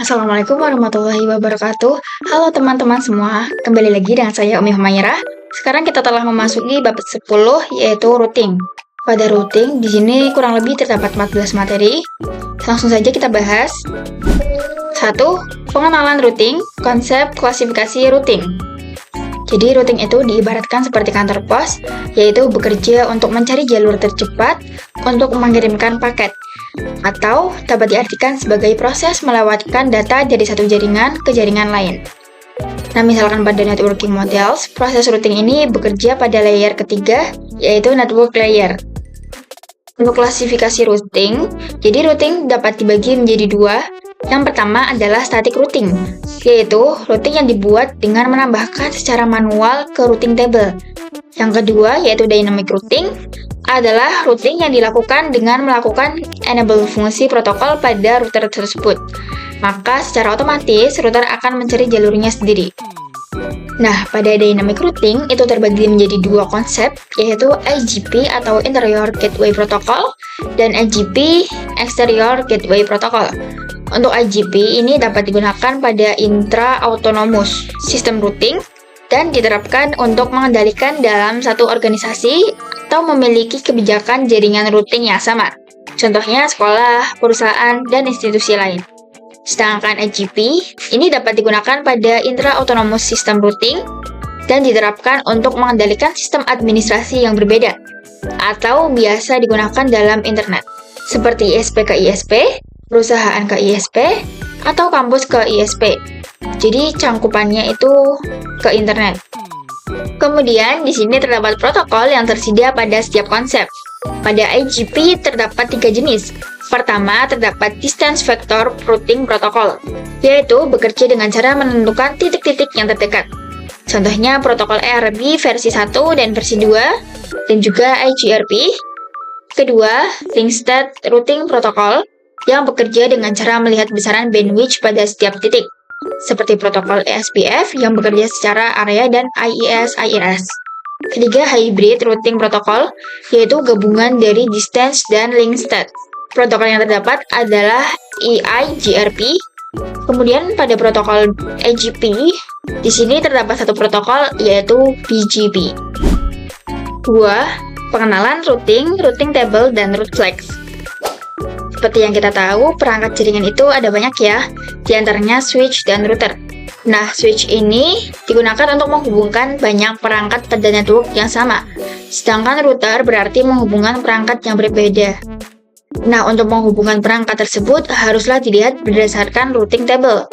Assalamualaikum warahmatullahi wabarakatuh. Halo teman-teman semua, kembali lagi dengan saya Umi Humairah. Sekarang kita telah memasuki bab 10 yaitu routing. Pada routing di sini kurang lebih terdapat 14 materi. Langsung saja kita bahas. 1. Pengenalan routing, konsep klasifikasi routing. Jadi routing itu diibaratkan seperti kantor pos, yaitu bekerja untuk mencari jalur tercepat untuk mengirimkan paket, atau dapat diartikan sebagai proses melewatkan data dari satu jaringan ke jaringan lain. Nah, misalkan pada networking models, proses routing ini bekerja pada layer ketiga, yaitu network layer. Untuk klasifikasi routing, jadi routing dapat dibagi menjadi dua. Yang pertama adalah static routing, yaitu routing yang dibuat dengan menambahkan secara manual ke routing table. Yang kedua, yaitu dynamic routing, adalah routing yang dilakukan dengan melakukan enable fungsi protokol pada router tersebut. Maka secara otomatis, router akan mencari jalurnya sendiri. Nah, pada dynamic routing itu terbagi menjadi dua konsep, yaitu IGP atau Interior Gateway Protocol dan IGP Exterior Gateway Protocol. Untuk IGP ini dapat digunakan pada intra-autonomous system routing dan diterapkan untuk mengendalikan dalam satu organisasi atau memiliki kebijakan jaringan routing yang sama. Contohnya sekolah, perusahaan, dan institusi lain. Sedangkan IGP ini dapat digunakan pada intra-autonomous system routing dan diterapkan untuk mengendalikan sistem administrasi yang berbeda atau biasa digunakan dalam internet, seperti ISP ke ISP, perusahaan ke ISP, atau kampus ke ISP. Jadi cangkupannya itu ke internet. Kemudian di sini terdapat protokol yang tersedia pada setiap konsep. Pada IGP terdapat 3 jenis. Pertama, terdapat Distance Vector Routing Protocol, yaitu bekerja dengan cara menentukan titik-titik yang terdekat. Contohnya protokol ERB versi 1 dan versi 2, dan juga IGRP. Kedua, Link State Routing Protocol, yang bekerja dengan cara melihat besaran bandwidth pada setiap titik, seperti protokol ESPF yang bekerja secara area dan IIS-IRS. Ketiga, Hybrid Routing Protocol, yaitu gabungan dari distance dan link state. Protokol yang terdapat adalah EIGRP. Kemudian pada protokol IGP, di sini terdapat satu protokol yaitu BGP. 2. Pengenalan routing, routing table, dan route flags. Seperti yang kita tahu, perangkat jaringan itu ada banyak ya, di antaranya switch dan router. Nah, switch ini digunakan untuk menghubungkan banyak perangkat pada network yang sama, sedangkan router berarti menghubungkan perangkat yang berbeda. Nah, untuk menghubungkan perangkat tersebut haruslah dilihat berdasarkan routing table.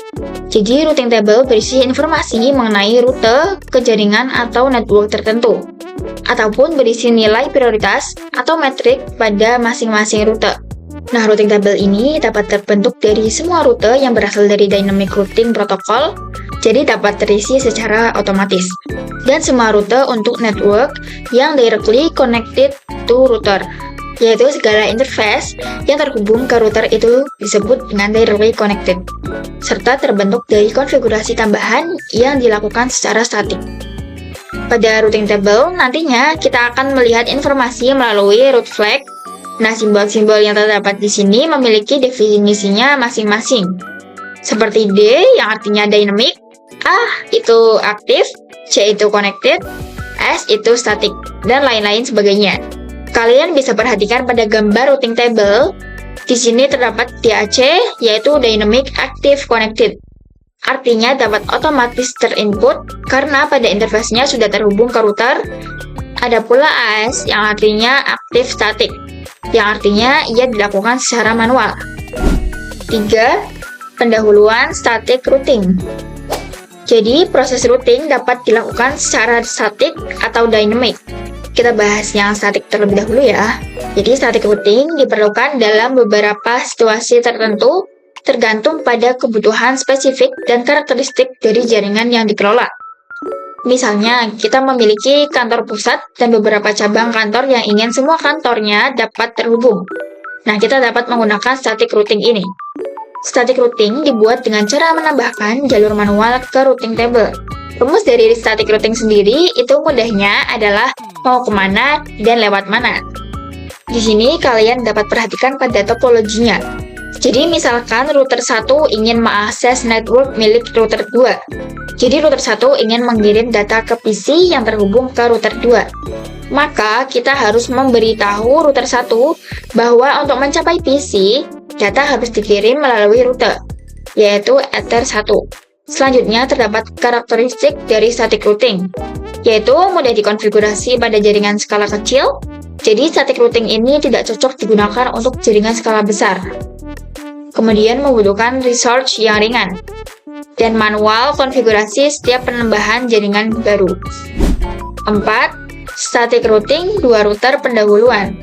Jadi, routing table berisi informasi mengenai rute ke jaringan atau network tertentu, ataupun berisi nilai prioritas atau metrik pada masing-masing rute. Nah, routing table ini dapat terbentuk dari semua rute yang berasal dari dynamic routing protocol, jadi dapat terisi secara otomatis. Dan semua rute untuk network yang directly connected to router, yaitu segala interface yang terhubung ke router itu disebut dengan directly connected, serta terbentuk dari konfigurasi tambahan yang dilakukan secara statik. Pada routing table, nantinya kita akan melihat informasi melalui route flag. Nah, simbol-simbol yang terdapat di sini memiliki definisinya masing-masing. Seperti D yang artinya dynamic, A itu aktif, C itu connected, S itu static, dan lain-lain sebagainya. Kalian bisa perhatikan pada gambar routing table, di sini terdapat DAC, yaitu Dynamic Active Connected. Artinya dapat otomatis terinput karena pada interface-nya sudah terhubung ke router. Ada pula AS yang artinya Active Static, yang artinya ia dilakukan secara manual. 3. Pendahuluan static routing. Jadi, proses routing dapat dilakukan secara static atau dynamic. Kita bahas yang static terlebih dahulu ya. Jadi, static routing diperlukan dalam beberapa situasi tertentu, tergantung pada kebutuhan spesifik dan karakteristik dari jaringan yang dikelola. Misalnya, kita memiliki kantor pusat dan beberapa cabang kantor yang ingin semua kantornya dapat terhubung. Nah, kita dapat menggunakan static routing ini. Static routing dibuat dengan cara menambahkan jalur manual ke routing table. Rumus dari static routing sendiri itu mudahnya adalah mau kemana dan lewat mana. Di sini kalian dapat perhatikan pada topologinya. Jadi misalkan router 1 ingin mengakses network milik router 2. Jadi router 1 ingin mengirim data ke PC yang terhubung ke router 2. Maka kita harus memberitahu router 1 bahwa untuk mencapai PC, data harus dikirim melalui rute, yaitu Ether 1. Selanjutnya terdapat karakteristik dari static routing, yaitu mudah dikonfigurasi pada jaringan skala kecil. Jadi static routing ini tidak cocok digunakan untuk jaringan skala besar. Kemudian membutuhkan research yang ringan dan manual konfigurasi setiap penambahan jaringan baru. 4. Static routing 2 router pendahuluan.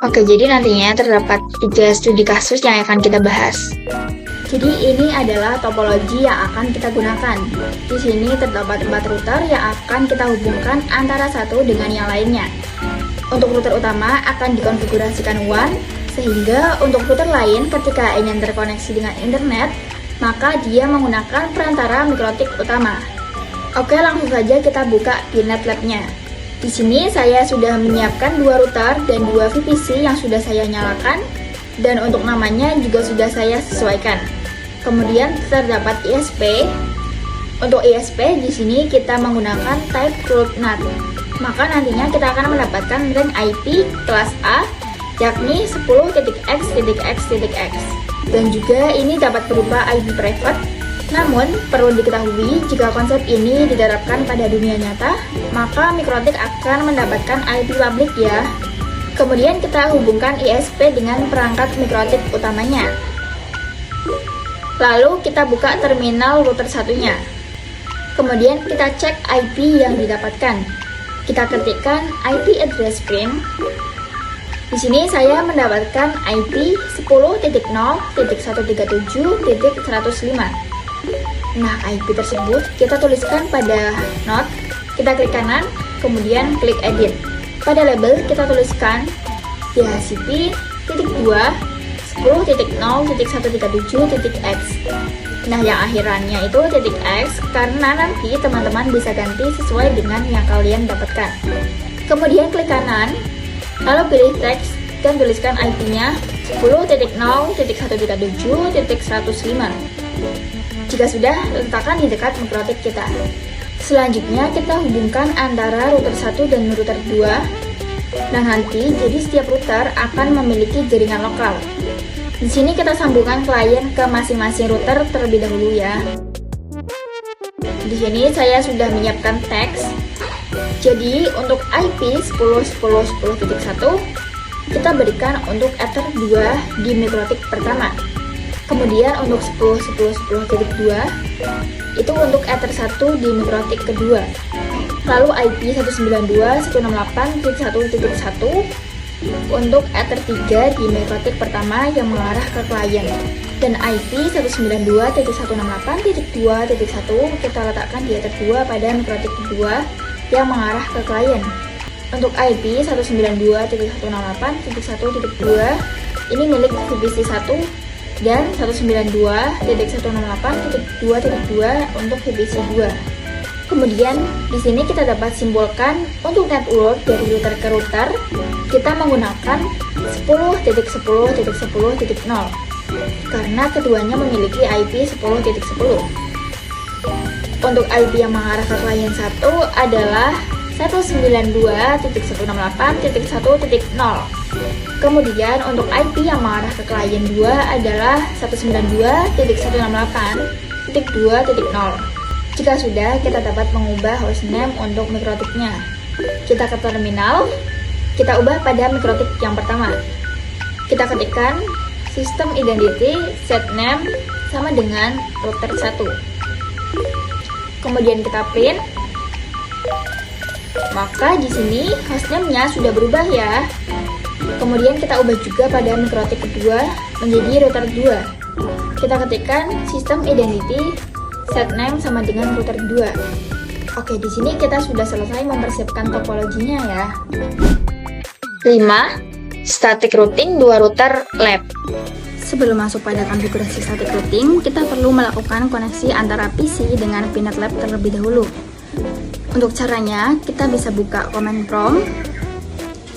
Oke, jadi nantinya terdapat 3 studi kasus yang akan kita bahas. Jadi ini adalah topologi yang akan kita gunakan. Di sini terdapat 4 router yang akan kita hubungkan antara satu dengan yang lainnya. Untuk router utama akan dikonfigurasikan WAN, sehingga untuk router lain ketika ingin terkoneksi dengan internet, maka dia menggunakan perantara mikrotik utama. Oke, langsung saja kita buka Pinet Lab-nya. Di sini saya sudah menyiapkan 2 router dan 2 VPC yang sudah saya nyalakan, dan untuk namanya juga sudah saya sesuaikan. Kemudian terdapat ISP. Untuk ISP di sini kita menggunakan type root NAT. Maka nantinya kita akan mendapatkan rank IP kelas A, yakni 10.x.x.x. Dan juga ini dapat berupa IP private. Namun, perlu diketahui jika konsep ini diterapkan pada dunia nyata, maka mikrotik akan mendapatkan IP public ya. Kemudian kita hubungkan ISP dengan perangkat mikrotik utamanya. Lalu kita buka terminal router satunya. Kemudian kita cek IP yang didapatkan. Kita ketikkan IP address string. Di sini saya mendapatkan IP 10.0.137.105. Nah, IP tersebut kita tuliskan pada node, kita klik kanan, kemudian klik edit. Pada label kita tuliskan DHCP.2 10.0.137.x. Nah, yang akhirannya itu .x karena nanti teman-teman bisa ganti sesuai dengan yang kalian dapatkan. Kemudian klik kanan, lalu pilih teks dan tuliskan IP-nya 10.0.137.105. Jika sudah, letakkan di dekat mikrotik kita. Selanjutnya kita hubungkan antara router 1 dan router 2. Nah, nanti jadi setiap router akan memiliki jaringan lokal. Di sini kita sambungkan klien ke masing-masing router terlebih dahulu ya. Di sini saya sudah menyiapkan teks. Jadi untuk IP 10.10.10.1 kita berikan untuk Ether 2 di mikrotik pertama. Kemudian untuk 10.10.10.2 itu untuk Ether 1 di mikrotik kedua. Lalu IP 192.168.1.1 untuk Ether 3 di mikrotik pertama yang mengarah ke klien. Dan IP 192.168.2.1 kita letakkan di Ether 2 pada mikrotik kedua yang mengarah ke klien. Untuk IP 192.168.1.2 ini milik VPC 1 dan 192.168.2.2 untuk VPC 2. Kemudian di sini kita dapat simpulkan untuk network dari router ke router kita menggunakan 10.10.10.0 karena keduanya memiliki IP 10.10. Untuk IP yang mengarah ke klien 1 adalah 192.168.1.0. Kemudian untuk IP yang mengarah ke klien 2 adalah 192.168.2.0. Jika sudah, kita dapat mengubah hostname untuk mikrotiknya. Kita ke terminal, kita ubah pada mikrotik yang pertama. Kita ketikkan system identity set name sama dengan router 1. Kemudian kita print. Maka di sini hostname-nya sudah berubah ya. Kemudian kita ubah juga pada mikrotik kedua menjadi router 2. Kita ketikkan system identity set name sama dengan router 2. Oke, di sini kita sudah selesai mempersiapkan topologinya ya. 5. Static routing 2 router lab. Sebelum masuk pada konfigurasi static routing, kita perlu melakukan koneksi antara PC dengan Pinet Lab terlebih dahulu. Untuk caranya, kita bisa buka command prompt.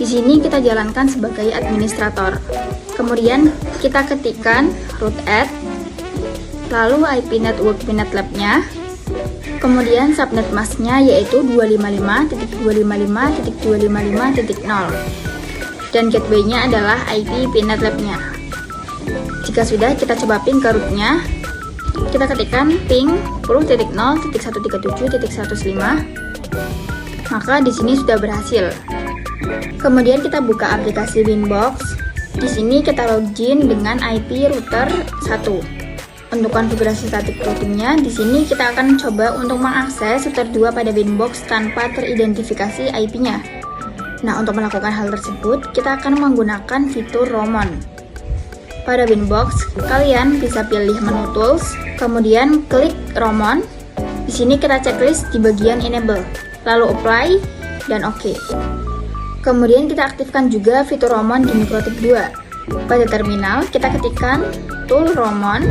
Di sini kita jalankan sebagai administrator. Kemudian kita ketikkan root add, lalu IP network VNet-Lab-nya, kemudian subnet masknya yaitu 255.255.255.0, dan gateway-nya adalah IP VNet-Lab-nya. Jika sudah, kita coba ping ke rootnya. Kita ketikkan ping 10.0.137.115, maka di sini sudah berhasil. Kemudian kita buka aplikasi Winbox. Di sini kita login dengan IP router 1. Untuk konfigurasi static routingnya, di sini kita akan coba untuk mengakses router 2 pada Winbox tanpa teridentifikasi IP-nya. Nah, untuk melakukan hal tersebut, kita akan menggunakan fitur Roamon. Pada Winbox, kalian bisa pilih menu Tools, kemudian klik Roamon. Di sini kita checklist di bagian Enable, lalu Apply dan OK. Kemudian kita aktifkan juga fitur Roamon di MikroTik 2. Pada terminal, kita ketikkan tool Roamon,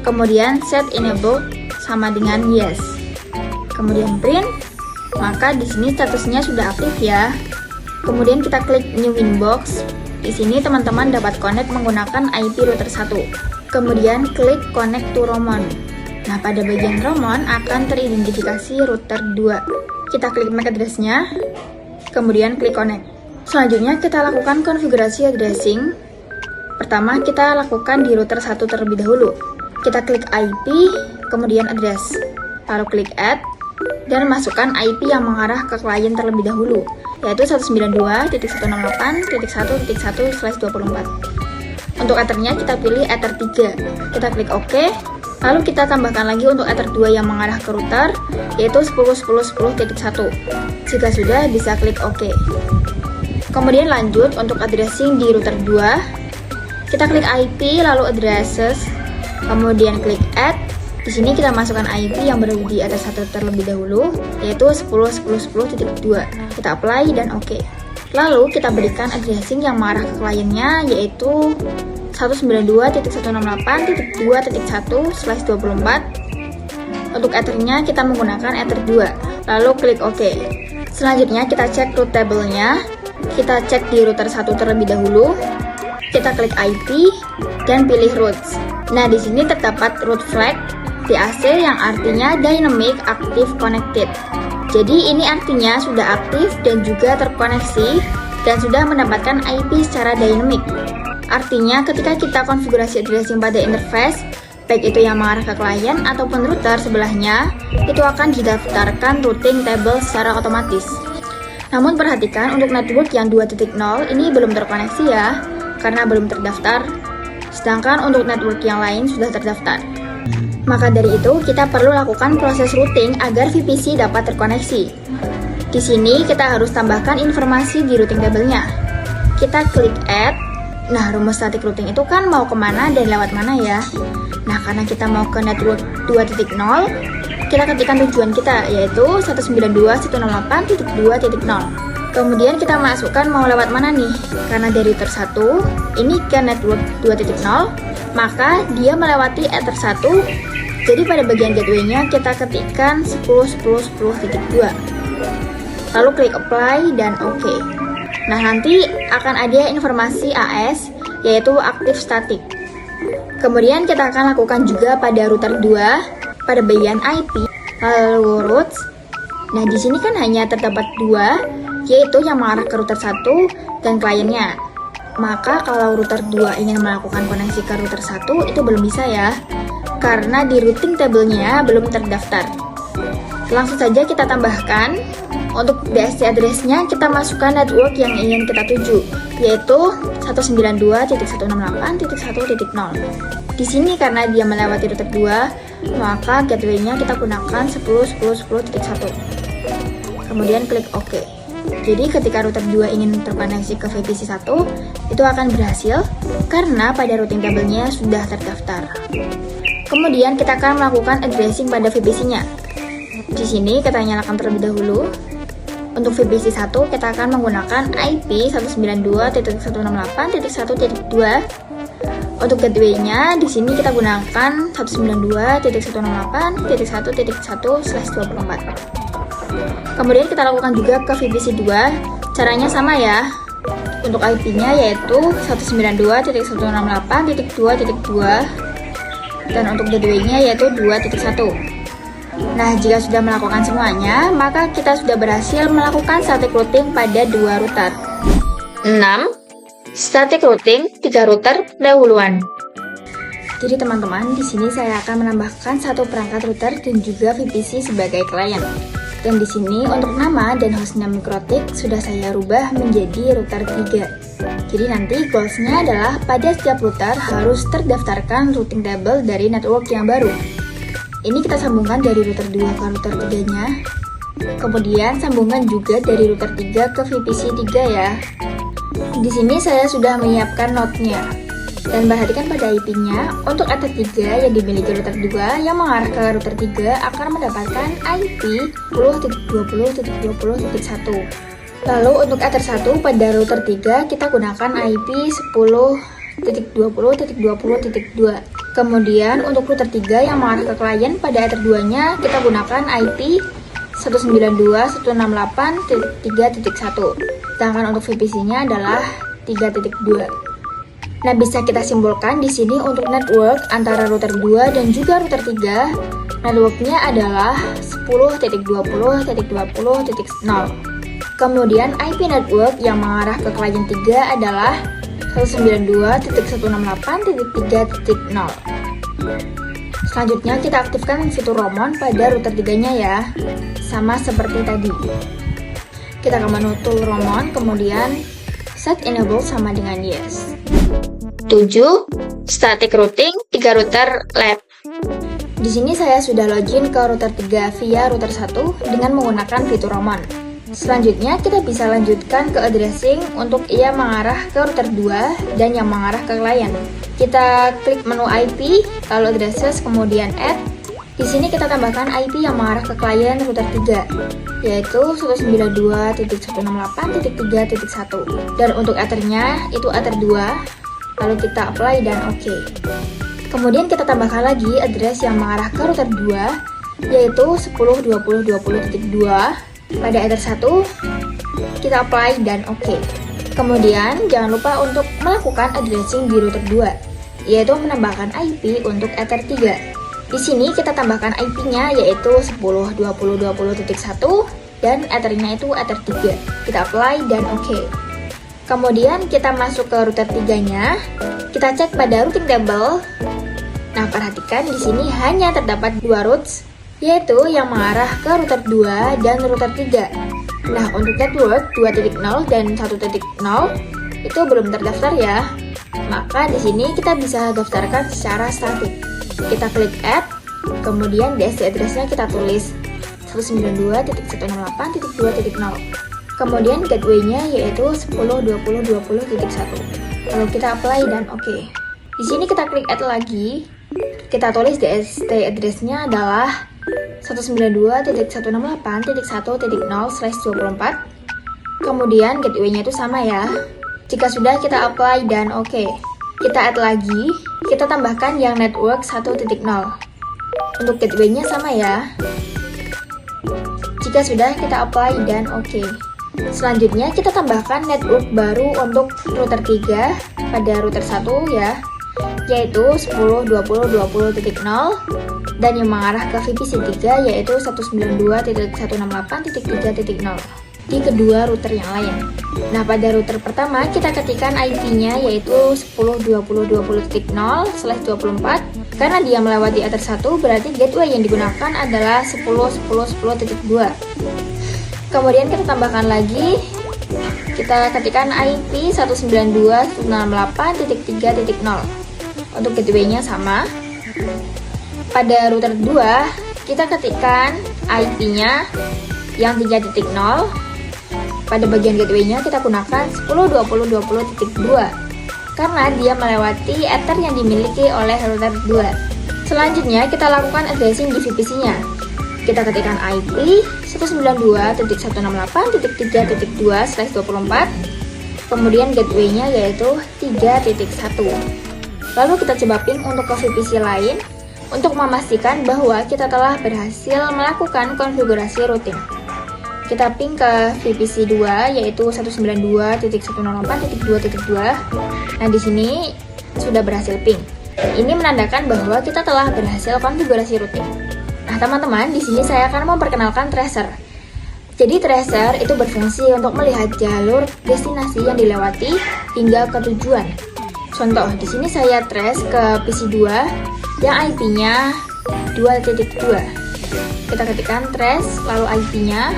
kemudian set enable sama dengan yes. Kemudian print, maka di sini statusnya sudah aktif ya. Kemudian kita klik New Winbox. Di sini teman-teman dapat connect menggunakan IP router 1. Kemudian klik Connect to Roamon. Nah, pada bagian Roamon akan teridentifikasi router 2. Kita klik MAC address-nya, kemudian klik Connect. Selanjutnya kita lakukan konfigurasi addressing. Pertama, kita lakukan di router 1 terlebih dahulu. Kita klik IP, kemudian address, lalu klik Add, dan masukkan IP yang mengarah ke klien terlebih dahulu, yaitu 192.168.1.1/24. Untuk Ethernya kita pilih Ether 3. Kita klik OK. Lalu kita tambahkan lagi untuk Ether 2 yang mengarah ke router, yaitu 10.10.10.1. Jika sudah, bisa klik OK. Kemudian lanjut untuk addressing di router 2. Kita klik IP, lalu addresses, kemudian klik Add. Di sini kita masukkan IP yang berada di atas satu terlebih dahulu, yaitu 10.10.10.2. Kita apply dan OK. Lalu kita berikan addressing yang mengarah ke kliennya, yaitu 192.168.2.1/24. Untuk Ethernya kita menggunakan Ether 2, lalu klik OK. Selanjutnya kita cek root table-nya. Kita cek di router 1 terlebih dahulu. Kita klik IP dan pilih routes. Nah, di sini terdapat root flag DAC yang artinya Dynamic Active Connected. Jadi ini artinya sudah aktif dan juga terkoneksi dan sudah mendapatkan IP secara dynamic. Artinya ketika kita konfigurasi addressing pada interface, baik itu yang mengarah ke klien ataupun router sebelahnya, itu akan didaftarkan routing table secara otomatis. Namun perhatikan untuk network yang 2.0 ini belum terkoneksi ya, karena belum terdaftar. Sedangkan untuk network yang lain sudah terdaftar. Maka dari itu kita perlu lakukan proses routing agar VPC dapat terkoneksi. Di sini kita harus tambahkan informasi di routing table-nya. Kita klik Add. Nah, rumus static routing itu kan mau kemana dan lewat mana ya? Nah, karena kita mau ke network 2.0, kita ketikkan tujuan kita, yaitu 192.168.2.0. Kemudian kita masukkan mau lewat mana nih? Karena dari router 1, ini ke network 2.0, maka dia melewati Ether 1. Jadi pada bagian gateway-nya kita ketikkan 10.10.10.2. Lalu klik Apply dan OK. Nah, nanti akan ada informasi AS, yaitu Active Static. Kemudian kita akan lakukan juga pada router 2, pada bagian IP, lalu routes. Nah, di sini kan hanya terdapat 2, yaitu yang mengarah ke router 1 dan kliennya. Maka kalau router 2 ingin melakukan koneksi ke router 1, itu belum bisa ya, karena di routing table-nya belum terdaftar. Langsung saja kita tambahkan. Untuk DSC address-nya kita masukkan network yang ingin kita tuju, yaitu 192.168.1.0. Di sini karena dia melewati router 2, maka gateway-nya kita gunakan 10.10.10.1. Kemudian klik OK. Jadi ketika router 2 ingin terkoneksi ke VPC 1, itu akan berhasil karena pada routing table-nya sudah terdaftar. Kemudian kita akan melakukan addressing pada VPC-nya. Di sini kita nyalakan terlebih dahulu. Untuk VPC 1 kita akan menggunakan IP 192.168.1.2. Untuk gateway-nya di sini kita gunakan 192.168.1.1/24. Kemudian kita lakukan juga ke VPC 2. Caranya sama ya. Untuk IP-nya yaitu 192.168.2.2 dan untuk gateway-nya yaitu 2.1. Nah, jika sudah melakukan semuanya, maka kita sudah berhasil melakukan static routing pada 2 router. 6. Static routing 3 router pendahuluan. Jadi teman-teman, di sini saya akan menambahkan satu perangkat router dan juga VPC sebagai klien. Dan di sini untuk nama dan hostnya MikroTik sudah saya rubah menjadi router 3. Jadi nanti goalsnya adalah pada setiap router harus terdaftarkan routing table dari network yang baru. Ini kita sambungkan dari router 2 ke router 3-nya. Kemudian sambungan juga dari router 3 ke VPC 3 ya. Di sini saya sudah menyiapkan node-nya. Dan perhatikan pada IP-nya, untuk Ether 3 yang dimiliki router 2 yang mengarah ke router 3 akan mendapatkan IP 10.20.20.1. Lalu untuk Ether 1 pada router 3 kita gunakan IP 10.20.20.2. Kemudian untuk router 3 yang mengarah ke klien pada Ether 2-nya kita gunakan IP 192.168.3.1. Sedangkan untuk VPC-nya adalah 3.2. Nah, bisa kita simpulkan di sini untuk network antara router 2 dan juga router 3, networknya adalah 10.20.20.0. Kemudian IP network yang mengarah ke klien 3 adalah 192.168.3.0. Selanjutnya kita aktifkan fitur Roamon pada router 3-nya ya, sama seperti tadi. Kita akan menu tool Roamon, kemudian set enable sama dengan yes. 7. Static routing 3 router lab. Di sini saya sudah login ke router 3 via router 1 dengan menggunakan fitur Roamon. Selanjutnya kita bisa lanjutkan ke addressing untuk ia mengarah ke router 2 dan yang mengarah ke klien. Kita klik menu IP, lalu addresses, kemudian add. Di sini kita tambahkan IP yang mengarah ke klien router 3, yaitu 192.168.3.1. Dan untuk Ethernya itu Ether 2. Lalu kita apply dan OK. Kemudian kita tambahkan lagi address yang mengarah ke router 2, yaitu 10.20.20.2. Pada Ether 1, kita apply dan OK. Kemudian jangan lupa untuk melakukan addressing di router 2, yaitu menambahkan IP untuk Ether 3. Di sini kita tambahkan IP-nya yaitu 10.20.20.1 dan Ethernya itu Ether 3. Kita apply dan OK. Kemudian kita masuk ke router 3-nya, kita cek pada routing table. Nah, perhatikan di sini hanya terdapat 2 routes, yaitu yang mengarah ke router 2 dan router 3. Nah, untuk network 2.0 dan 1.0 itu belum terdaftar ya. Maka di sini kita bisa daftarkan secara statik. Kita klik add, kemudian DSC address-nya kita tulis 192.168.2.0. Kemudian gateway-nya yaitu 10.20.20.1. Lalu kita apply dan OK. Di sini kita klik add lagi. Kita tulis DST address-nya adalah 192.168.1.0/24. Kemudian gateway-nya itu sama ya. Jika sudah, kita apply dan OK. Kita add lagi. Kita tambahkan yang network 1.0. Untuk gateway-nya sama ya. Jika sudah, kita apply dan OK. Selanjutnya kita tambahkan network baru untuk router 3 pada router 1 ya, yaitu 10.20.20.0 dan yang mengarah ke VPC 3 yaitu 192.168.3.0 di kedua router yang lain. Nah, pada router pertama kita ketikkan IP-nya yaitu 10.20.20.0/24. Karena dia melewati Ether 1, berarti gateway yang digunakan adalah 10.10.10.2. Kemudian kita tambahkan lagi, kita ketikkan IP 192.168.3.0. Untuk gateway-nya sama. Pada router 2, kita ketikkan IP-nya yang 3.0. Pada bagian gateway-nya kita gunakan 10.20.20.2 karena dia melewati Ether yang dimiliki oleh router 2. Selanjutnya kita lakukan addressing di VPC-nya. Kita ketikkan IP 192.168.3.2/24. Kemudian gateway-nya yaitu 3.1. Lalu kita coba ping untuk ke VPC lain untuk memastikan bahwa kita telah berhasil melakukan konfigurasi routing. Kita ping ke VPC 2 yaitu 192.168.2.2. Nah, di sini sudah berhasil ping. Ini menandakan bahwa kita telah berhasil konfigurasi routing. Nah, teman-teman, di sini saya akan memperkenalkan tracer. Jadi tracer itu berfungsi untuk melihat jalur destinasi yang dilewati hingga ke tujuan. Contoh, di sini saya trace ke PC 2 yang IP-nya 2.2. Kita ketikkan trace lalu IP-nya,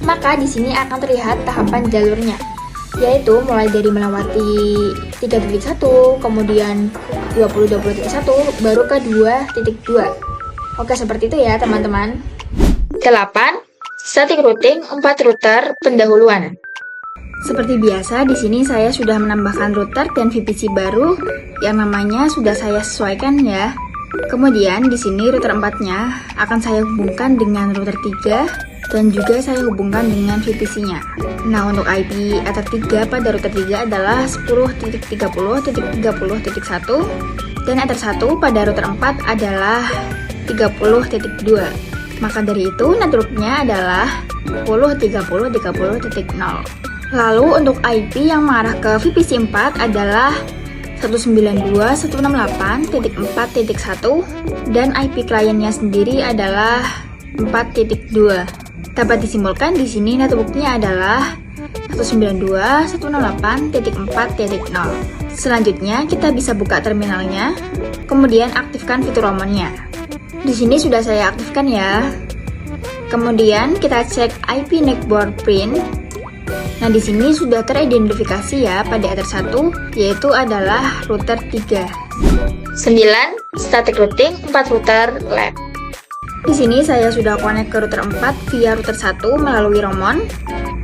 maka di sini akan terlihat tahapan jalurnya, yaitu mulai dari melewati 3.1, kemudian 20.1, baru ke 2.2. Oke, seperti itu ya, teman-teman. 8. Static routing 4 router pendahuluan. Seperti biasa, di sini saya sudah menambahkan router dan VPC baru yang namanya sudah saya sesuaikan ya. Kemudian di sini router 4-nya akan saya hubungkan dengan router 3 dan juga saya hubungkan dengan VPC-nya. Nah, untuk IP Ether 3 pada router 3 adalah 10.30.30.1 dan Ether 1 pada router 4 adalah 30.2. Maka dari itu networknya adalah 10.30.30.0. Lalu untuk IP yang mengarah ke VPC 4 adalah 192.168.4.1 dan IP kliennya sendiri adalah 4.2. Dapat disimpulkan di sini networknya adalah 192.168.4.0. Selanjutnya kita bisa buka terminalnya, kemudian aktifkan fitur roamnya. Di sini sudah saya aktifkan ya. Kemudian kita cek IP network print. Nah, di sini sudah teridentifikasi ya pada Ether 1, yaitu adalah router 3. 9. Static routing 4 router lab. Di sini saya sudah connect ke router 4 via router 1 melalui roamon.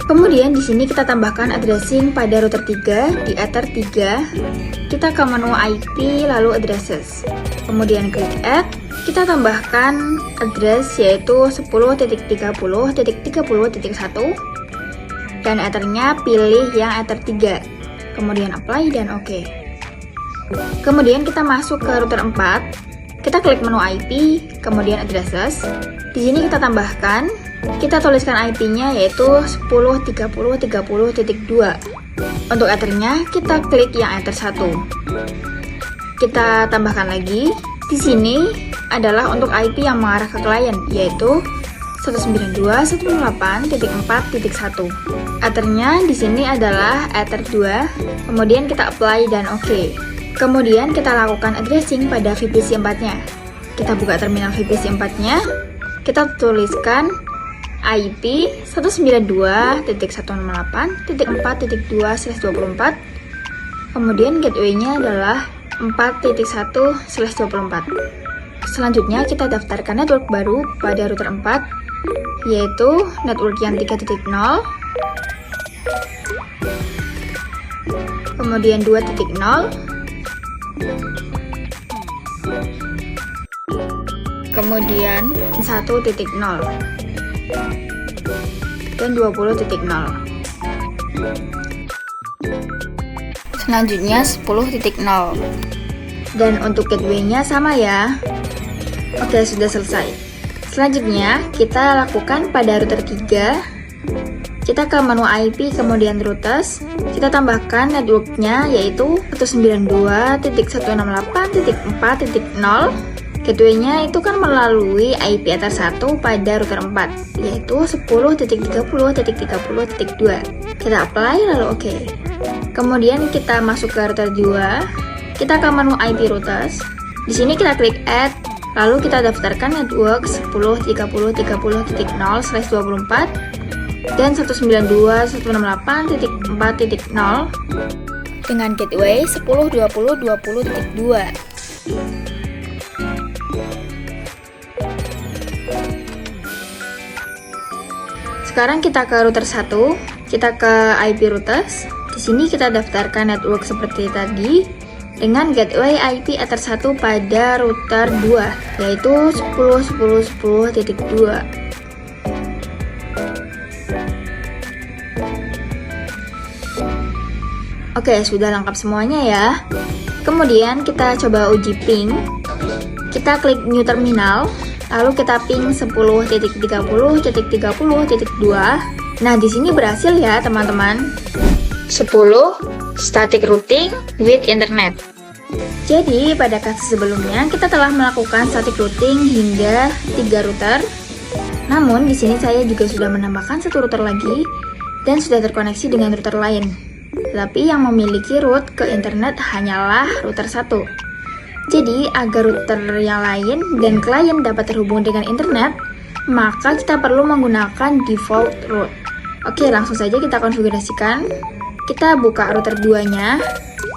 Kemudian di sini kita tambahkan addressing pada router 3 di Ether 3. Kita ke menu IP lalu addresses. Kemudian klik add. Kita tambahkan address yaitu 10.30.30.1 dan ethernya pilih yang Ether 3. Kemudian apply dan OK. Kemudian kita masuk ke router 4. Kita klik menu IP, kemudian addresses. Di sini kita tambahkan, kita tuliskan IP-nya yaitu 10.30.30.2. Untuk ethernya kita klik yang Ether 1. Kita tambahkan lagi. Di sini adalah untuk IP yang mengarah ke klien, yaitu 192.168.4.1. Ethernya di sini adalah Ether 2. Kemudian kita apply dan OK. Kemudian kita lakukan addressing pada VPC 4-nya. Kita buka terminal VPC 4-nya. Kita tuliskan IP 192.168.4.2/24. Kemudian gateway-nya adalah 4.1/24. Selanjutnya kita daftarkan network baru pada router 4, yaitu network yang 3.0, kemudian 2.0, kemudian 1.0 dan 20.0. Selanjutnya 10.0. Dan untuk gateway-nya sama ya. Oke, sudah selesai. Selanjutnya kita lakukan pada router 3. Kita ke menu IP kemudian routers. Kita tambahkan networknya yaitu 192.168.4.0. Gateway-nya itu kan melalui IP Ether 1 pada router 4, yaitu 10.30.30.2. Kita apply lalu OK. Kemudian kita masuk ke router 2. Kita ke menu IP routers. Di sini kita klik add, lalu kita daftarkan network 10.30.30.0/24 dan 192.168.4.0 dengan gateway 10.20.20.2. Sekarang kita ke router 1, kita ke IP routers. Di sini kita daftarkan network seperti tadi dengan gateway IP Ether 1 pada router 2, yaitu 10.10.10.2. Oke, sudah lengkap semuanya ya. Kemudian kita coba uji ping. Kita klik new terminal, lalu kita ping 10.30.30.2 Nah, di sini berhasil ya, teman-teman. 10. Static routing with internet. Jadi, pada kasus sebelumnya kita telah melakukan static routing hingga 3 router. Namun, di sini saya juga sudah menambahkan 1 router lagi dan sudah terkoneksi dengan router lain. Tetapi yang memiliki root ke internet hanyalah router 1. Jadi, agar router yang lain dan klien dapat terhubung dengan internet, maka kita perlu menggunakan default root. Oke, langsung saja kita konfigurasikan. Kita buka router 2-nya.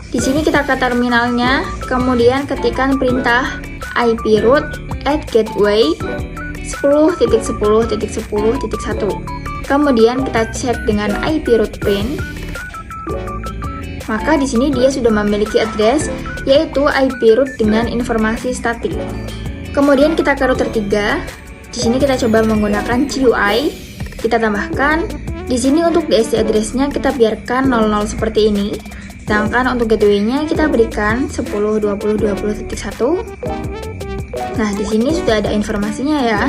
Di sini kita ke terminalnya, kemudian ketikkan perintah IP root at gateway 10.10.10.1. Kemudian kita cek dengan IP root print. Maka di sini dia sudah memiliki address, yaitu IP root dengan informasi statik. Kemudian kita ke router 3. Di sini kita coba menggunakan GUI. Kita tambahkan. Di sini untuk DSC address-nya kita biarkan 00 seperti ini. Sedangkan untuk gateway-nya kita berikan 10.20.20.1. Nah, di sini sudah ada informasinya ya.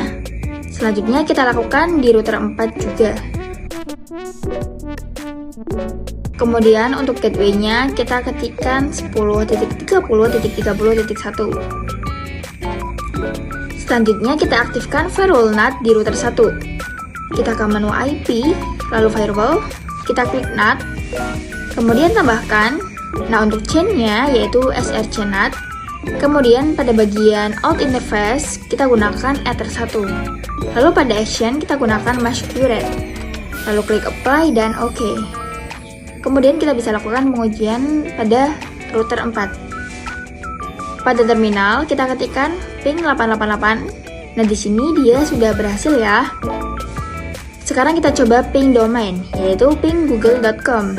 Selanjutnya kita lakukan di router 4 juga. Kemudian untuk gateway-nya kita ketikkan 10.30.30.1. Selanjutnya kita aktifkan firewall NAT di router 1. Kita ke menu IP, lalu firewall, kita klik NAT, kemudian tambahkan. Nah, untuk chain-nya yaitu SRC NAT. Kemudian pada bagian out interface kita gunakan Ether 1. Lalu pada action kita gunakan mesh curate. Lalu klik apply dan OK. Kemudian kita bisa lakukan pengujian pada router 4. Pada terminal kita ketikkan ping 888. Nah, di sini dia sudah berhasil ya. Sekarang kita coba ping domain, yaitu ping google.com.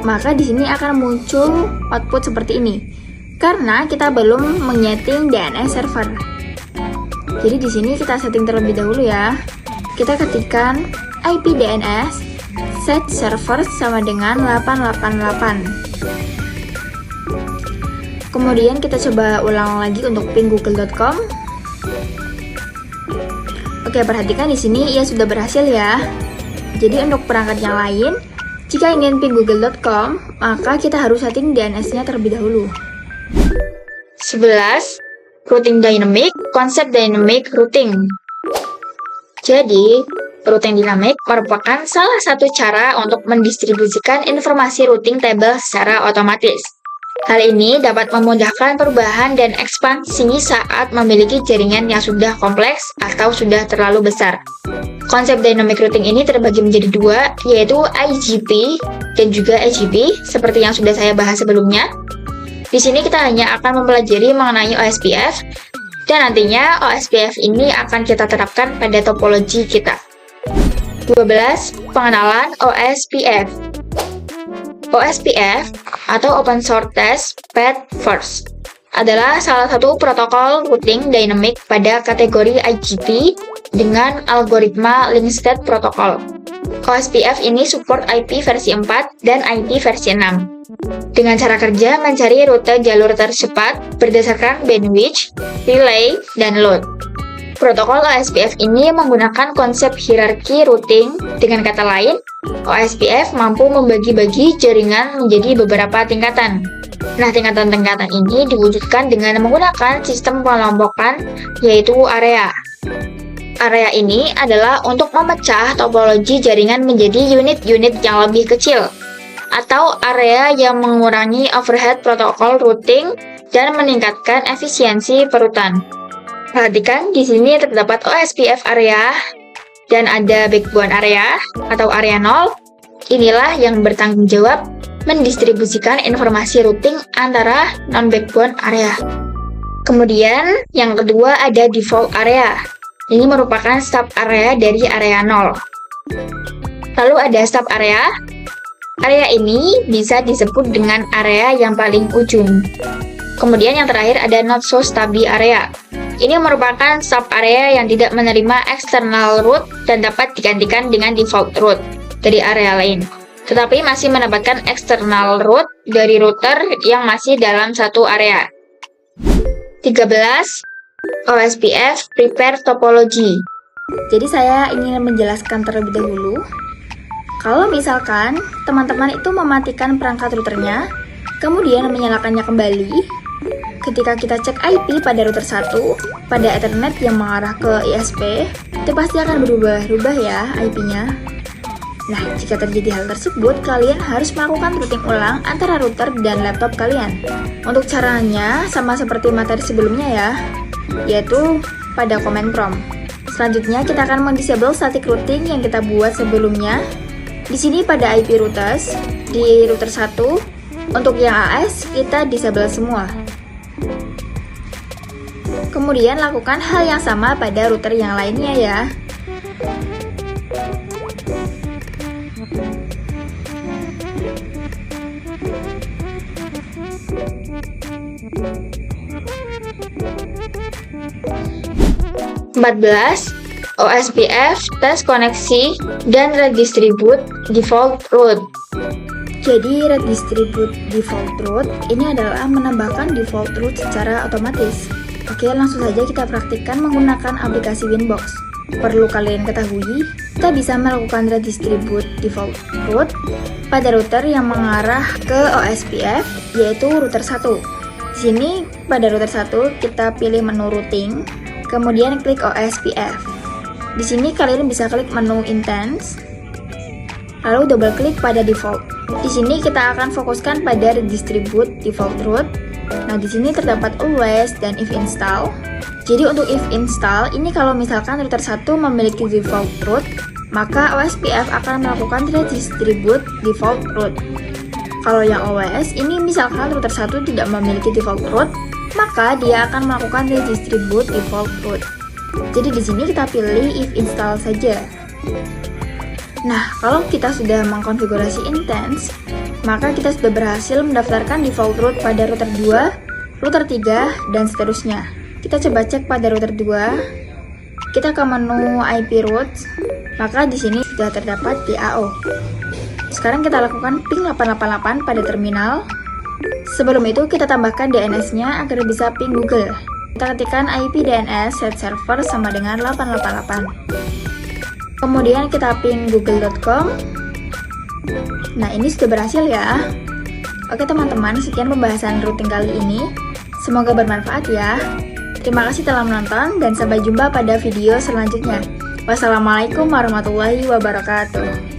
Maka di sini akan muncul output seperti ini, karena kita belum menyeting DNS server. Jadi di sini kita setting terlebih dahulu ya. Kita ketikkan IP DNS set server sama dengan 888. Kemudian kita coba ulang lagi untuk ping google.com. Oke, perhatikan di sini ia sudah berhasil ya. Jadi untuk perangkat yang lain, jika ingin ping google.com, maka kita harus setting DNS-nya terlebih dahulu. 11. Routing dynamic, konsep dynamic routing. Jadi, routing dynamic merupakan salah satu cara untuk mendistribusikan informasi routing table secara otomatis. Hal ini dapat memudahkan perubahan dan ekspansi saat memiliki jaringan yang sudah kompleks atau sudah terlalu besar. Konsep dynamic routing ini terbagi menjadi 2, yaitu IGP dan juga AGP, seperti yang sudah saya bahas sebelumnya. Di sini kita hanya akan mempelajari mengenai OSPF, dan nantinya OSPF ini akan kita terapkan pada topologi kita. 12. Pengenalan OSPF. OSPF atau Open Shortest Path First adalah salah satu protokol routing dynamic pada kategori IGP dengan algoritma Link State Protocol. OSPF ini support IP versi 4 dan IP versi 6. Dengan cara kerja mencari rute jalur tercepat berdasarkan bandwidth, relay, dan load. Protokol OSPF ini menggunakan konsep hierarki routing. Dengan kata lain, OSPF mampu membagi-bagi jaringan menjadi beberapa tingkatan. Nah, tingkatan-tingkatan ini diwujudkan dengan menggunakan sistem pengelompokan, yaitu area. Area ini adalah untuk memecah topologi jaringan menjadi unit-unit yang lebih kecil, atau area yang mengurangi overhead protokol routing dan meningkatkan efisiensi perutan. Perhatikan, di sini terdapat OSPF area dan ada backbone area atau area 0. Inilah yang bertanggung jawab mendistribusikan informasi routing antara non-backbone area. Kemudian, yang kedua ada default area. Ini merupakan stub area dari area 0. Lalu ada stub area. Area ini bisa disebut dengan area yang paling ujung. Kemudian yang terakhir ada not so stubby area. Ini merupakan stub area yang tidak menerima external route dan dapat digantikan dengan default route dari area lain, tetapi masih mendapatkan external route dari router yang masih dalam satu area. 13. OSPF Prepare Topology. Jadi saya ingin menjelaskan terlebih dahulu. Kalau misalkan teman-teman itu mematikan perangkat routernya, kemudian menyalakannya kembali, ketika kita cek IP pada router 1, pada Ethernet yang mengarah ke ISP, itu pasti akan berubah-ubah ya IP-nya. Nah, jika terjadi hal tersebut, kalian harus melakukan routing ulang antara router dan laptop kalian. Untuk caranya, sama seperti materi sebelumnya ya, yaitu pada command prompt. Selanjutnya, kita akan mendisable static routing yang kita buat sebelumnya. Di sini pada IP routers, di router 1, untuk yang AS, kita disable semua. Kemudian lakukan hal yang sama pada router yang lainnya ya. OSPF, tes koneksi, dan redistribute default route. Jadi redistribute default route ini adalah menambahkan default route secara otomatis. Oke, langsung saja kita praktikkan menggunakan aplikasi Winbox. Perlu kalian ketahui, kita bisa melakukan redistribute default route pada router yang mengarah ke OSPF, yaitu router 1. Di sini pada router 1 kita pilih menu routing, kemudian klik OSPF. Di sini kalian bisa klik menu intense, lalu double klik pada default. Di sini kita akan fokuskan pada redistribute default route. Nah, di sini terdapat always dan if install. Jadi untuk if install ini kalau misalkan router 1 memiliki default route, maka OSPF akan melakukan redistribute default route. Kalau yang always ini misalkan router 1 tidak memiliki default route, maka dia akan melakukan redistribute default route. Jadi di sini kita pilih if install saja. Nah, kalau kita sudah mengkonfigurasi intense, maka kita sudah berhasil mendaftarkan default route pada router 2, router 3, dan seterusnya. Kita coba cek pada router 2. Kita ke menu IP routes, maka di sini sudah terdapat DAO. Sekarang kita lakukan ping 888 pada terminal. Sebelum itu kita tambahkan DNS-nya agar bisa ping Google. Kita ketikkan IP DNS set server sama dengan 888. Kemudian kita ping google.com. Nah, ini sudah berhasil ya. Oke teman-teman, sekian pembahasan routing kali ini. Semoga bermanfaat ya. Terima kasih telah menonton dan sampai jumpa pada video selanjutnya. Wassalamualaikum warahmatullahi wabarakatuh.